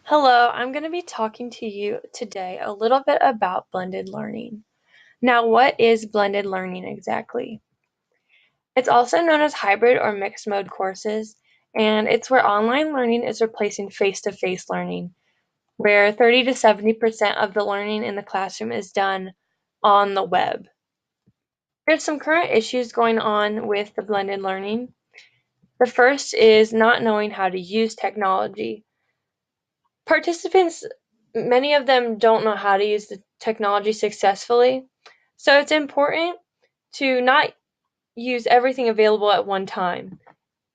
Hello, I'm going to be talking to you today a little bit about blended learning. Now, what is blended learning exactly? It's also known as hybrid or mixed mode courses, and it's where online learning is replacing face-to-face learning, where 30 to 70% of the learning in the classroom is done on the web. There's some current issues going on with the blended learning. The first is not knowing how to use technology. Participants, many of them don't know how to use the technology successfully, so it's important to not use everything available at one time.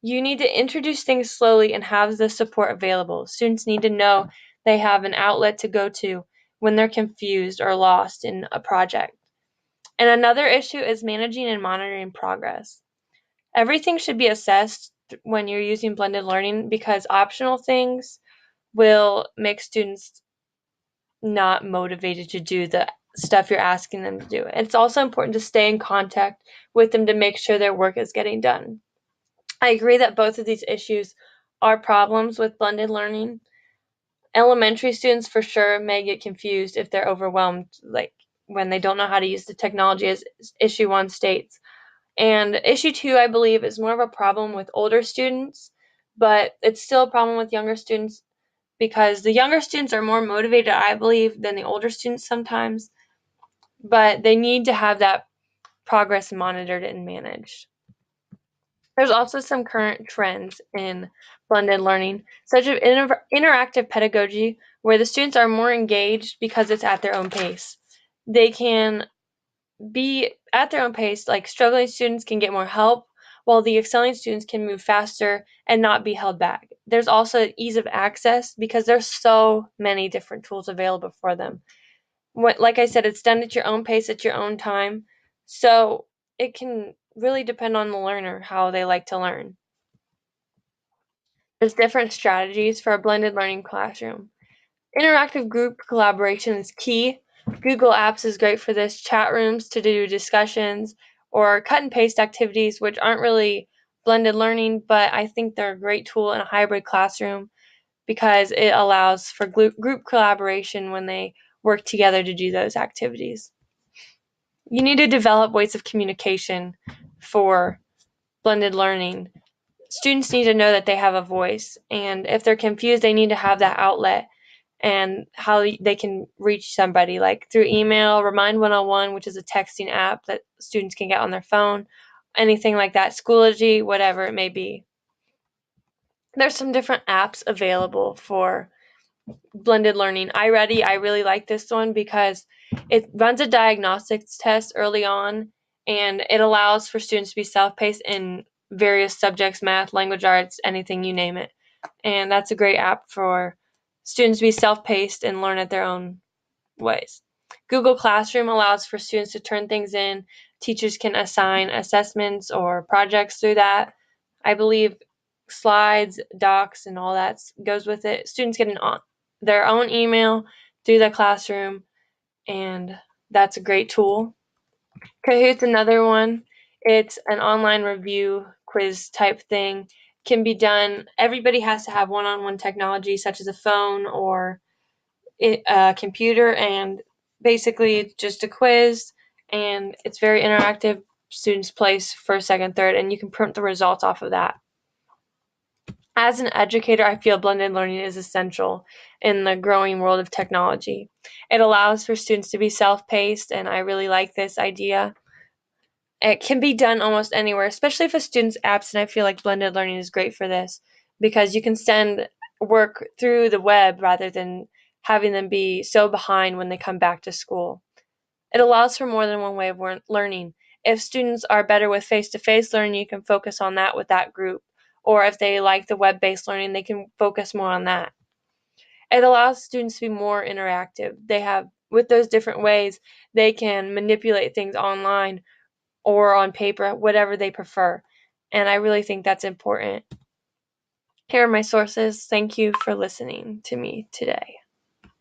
You need to introduce things slowly and have the support available. Students need to know they have an outlet to go to when they're confused or lost in a project. And another issue is managing and monitoring progress. Everything should be assessed when you're using blended learning because optional things will make students not motivated to do the stuff you're asking them to do. It's also important to stay in contact with them to make sure their work is getting done. I agree that both of these issues are problems with blended learning. Elementary students for sure may get confused if they're overwhelmed, like when they don't know how to use the technology, as issue 1 states. And issue 2, I believe, is more of a problem with older students, but it's still a problem with younger students because the younger students are more motivated, I believe, than the older students sometimes, but they need to have that progress monitored and managed. There's also some current trends in blended learning, such as interactive pedagogy, where the students are more engaged because it's at their own pace. They can be at their own pace, like struggling students can get more help, while the excelling students can move faster and not be held back. There's also ease of access because there's so many different tools available for them. Like I said, it's done at your own pace, at your own time, so it can really depend on the learner how they like to learn. There's different strategies for a blended learning classroom. Interactive group collaboration is key. Google Apps is great for this, chat rooms to do discussions, or cut and paste activities, which aren't really blended learning, but I think they're a great tool in a hybrid classroom because it allows for group collaboration when they work together to do those activities. You need to develop ways of communication for blended learning. Students need to know that they have a voice, and if they're confused, they need to have that outlet and how they can reach somebody, like through email, Remind 101, which is a texting app that students can get on their phone, anything like that, Schoology, whatever it may be. There's some different apps available for blended learning. iReady, I really like this one because it runs a diagnostics test early on, and it allows for students to be self-paced in various subjects, math, language arts, anything, you name it. And that's a great app for students to be self-paced and learn at their own ways. Google Classroom allows for students to turn things in. Teachers can assign assessments or projects through that. I believe slides, docs, and all that goes with it. Students get their own email through the classroom, and that's a great tool. Kahoot's another one. It's an online review quiz type thing. Can be done. Everybody has to have one-on-one technology, such as a phone or a computer, and basically it's just a quiz, and it's very interactive. Students place first, second, third, and you can print the results off of that. As an educator, I feel blended learning is essential in the growing world of technology. It allows for students to be self-paced, and I really like this idea. It can be done almost anywhere, especially if a student's absent. I feel like blended learning is great for this because you can send work through the web rather than having them be so behind when they come back to school. It allows for more than one way of learning. If students are better with face-to-face learning, you can focus on that with that group. Or if they like the web-based learning, they can focus more on that. It allows students to be more interactive. With those different ways, they can manipulate things online or on paper, whatever they prefer. And I really think that's important. Here are my sources. Thank you for listening to me today.